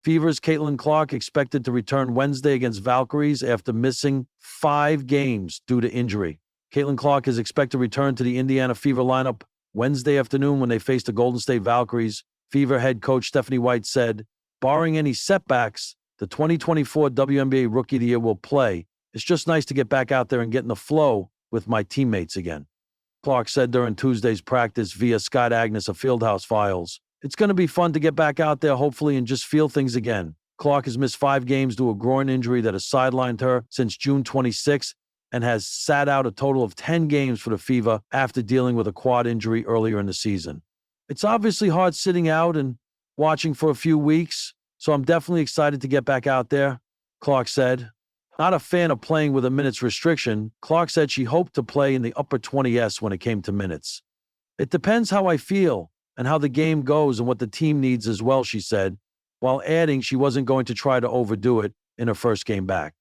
Fever's Caitlin Clark expected to return Wednesday against Valkyries after missing 5 games due to injury. Caitlin Clark is expected to return to the Indiana Fever lineup Wednesday afternoon when they face the Golden State Valkyries. Fever head coach Stephanie White said, "Barring any setbacks, the 2024 WNBA Rookie of the Year will play. It's just nice to get back out there and get in the flow with my teammates again." Clark said during Tuesday's practice via Scott Agness of Fieldhouse Files, "It's going to be fun to get back out there, hopefully, and just feel things again." Clark has missed 5 games due to a groin injury that has sidelined her since June 26 and has sat out a total of 10 games for the Fever after dealing with a quad injury earlier in the season. "It's obviously hard sitting out and watching for a few weeks, so I'm definitely excited to get back out there," Clark said. Not a fan of playing with a minutes restriction, Clark said she hoped to play in the upper 20s when it came to minutes. "It depends how I feel and how the game goes and what the team needs as well," she said, while adding she wasn't going to try to overdo it in her first game back.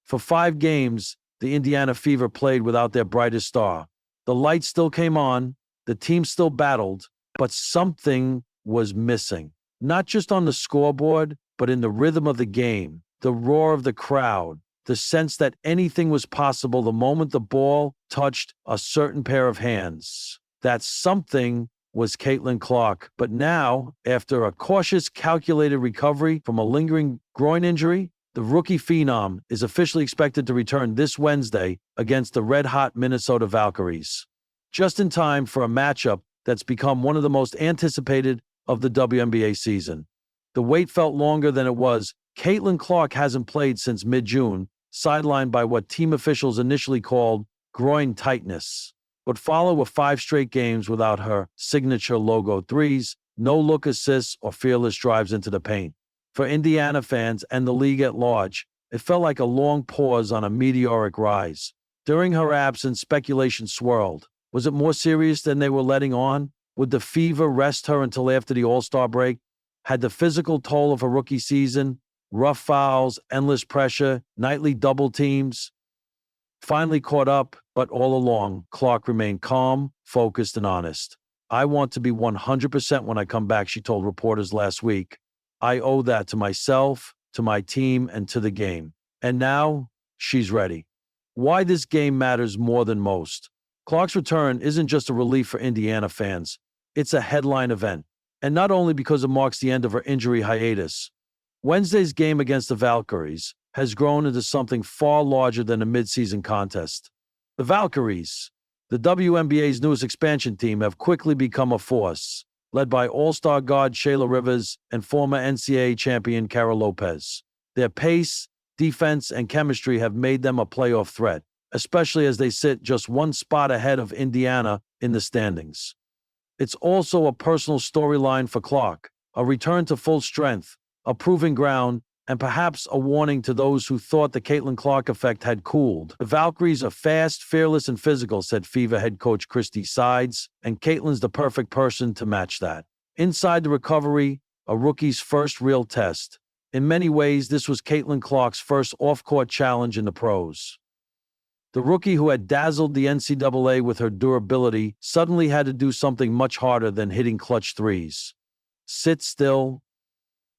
For 5 games, the Indiana Fever played without their brightest star. The lights still came on, the team still battled, but something was missing. Not just on the scoreboard, but in the rhythm of the game, the roar of the crowd, the sense that anything was possible the moment the ball touched a certain pair of hands. That something was Caitlin Clark. But now, after a cautious, calculated recovery from a lingering groin injury, the rookie phenom is officially expected to return this Wednesday against the red-hot Minnesota Valkyries, just in time for a matchup that's become one of the most anticipated of the WNBA season. The wait felt longer than it was. Caitlin Clark hasn't played since mid-June, sidelined by what team officials initially called groin tightness. But follow 5 straight games without her signature logo threes, no-look assists, or fearless drives into the paint. For Indiana fans and the league at large, it felt like a long pause on a meteoric rise. During her absence, speculation swirled. Was it more serious than they were letting on? Would the Fever rest her until after the All-Star break? Had the physical toll of a rookie season, rough fouls, endless pressure, nightly double teams, finally caught up? But all along, Clark remained calm, focused, and honest. "I want to be 100% when I come back," she told reporters last week. "I owe that to myself, to my team, and to the game." And now, she's ready. Why this game matters more than most. Clark's return isn't just a relief for Indiana fans. It's a headline event. And not only because it marks the end of her injury hiatus. Wednesday's game against the Valkyries has grown into something far larger than a midseason contest. The Valkyries, the WNBA's newest expansion team, have quickly become a force, led by all-star guard Shayla Rivers and former NCAA champion Cara Lopez. Their pace, defense, and chemistry have made them a playoff threat, especially as they sit just 1 spot ahead of Indiana in the standings. It's also a personal storyline for Clark, a return to full strength, a proving ground, and perhaps a warning to those who thought the Caitlin Clark effect had cooled. "The Valkyries are fast, fearless, and physical," said Fever head coach Christy Sides, "and Caitlin's the perfect person to match that." Inside the recovery, a rookie's first real test. In many ways, this was Caitlin Clark's first off-court challenge in the pros. The rookie who had dazzled the NCAA with her durability suddenly had to do something much harder than hitting clutch threes. Sit still.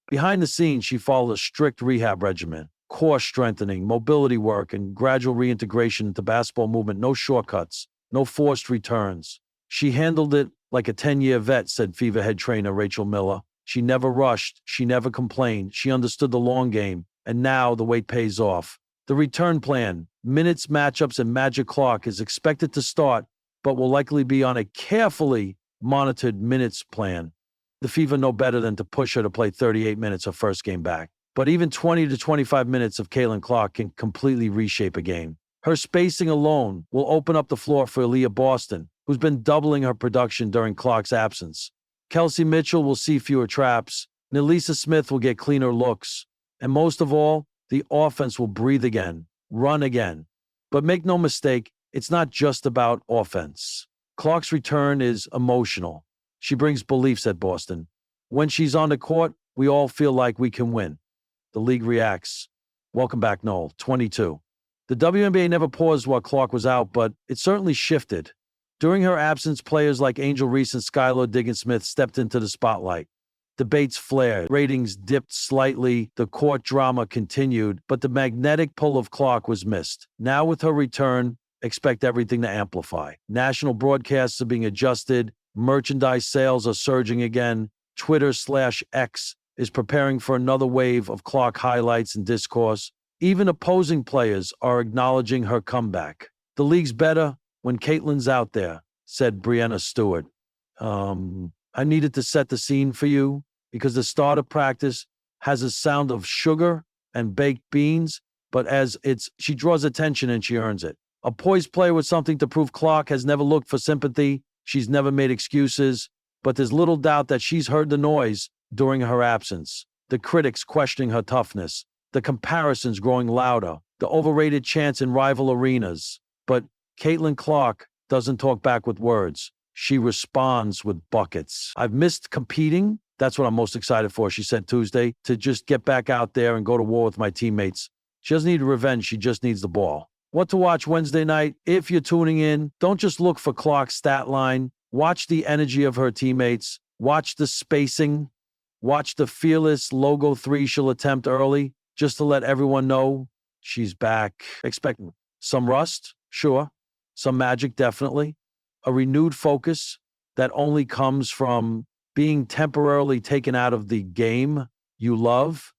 Behind the scenes, she followed a strict rehab regimen, core strengthening, mobility work, and gradual reintegration into basketball movement. No shortcuts, no forced returns. She handled it like a 10-year vet, said Fever head trainer Rachel Miller. She never rushed, she never complained, she understood the long game, and now the wait pays off. The return plan, minutes, matchups, and Magic Clark is expected to start, but will likely be on a carefully monitored minutes plan. The Fever know better than to push her to play 38 minutes her first game back. But even 20 to 25 minutes of Caitlin Clark can completely reshape a game. Her spacing alone will open up the floor for Aaliyah Boston, who's been doubling her production during Clark's absence. Kelsey Mitchell will see fewer traps, Nelisa Smith will get cleaner looks, and most of all, the offense will breathe again, run again. But make no mistake, it's not just about offense. Clark's return is emotional. She brings belief, said Boston. When she's on the court, we all feel like we can win. The league reacts. Welcome back, Noel, 22. The WNBA never paused while Clark was out, but it certainly shifted. During her absence, players like Angel Reese and Skylar Diggins-Smith stepped into the spotlight. Debates flared. Ratings dipped slightly. The court drama continued, but the magnetic pull of Clark was missed. Now with her return, expect everything to amplify. National broadcasts are being adjusted. Merchandise sales are surging again. Twitter/X is preparing for another wave of Clark highlights and discourse. Even opposing players are acknowledging her comeback. The league's better when Caitlin's out there, said Brianna Stewart. I needed to set the scene for you because the start of practice has a sound of sugar and baked beans, but she draws attention and she earns it. A poised player with something to prove. Clark has never looked for sympathy. She's never made excuses, but there's little doubt that she's heard the noise during her absence. The critics questioning her toughness, the comparisons growing louder, the overrated chants in rival arenas. But Caitlin Clark doesn't talk back with words. She responds with buckets. I've missed competing. That's what I'm most excited for, she said Tuesday, to just get back out there and go to war with my teammates. She doesn't need revenge. She just needs the ball. What to watch Wednesday night? If you're tuning in, don't just look for Clark's stat line. Watch the energy of her teammates. Watch the spacing. Watch the fearless logo 3 she'll attempt early, just to let everyone know she's back. Expect some rust, sure. Some magic, definitely. A renewed focus that only comes from being temporarily taken out of the game you love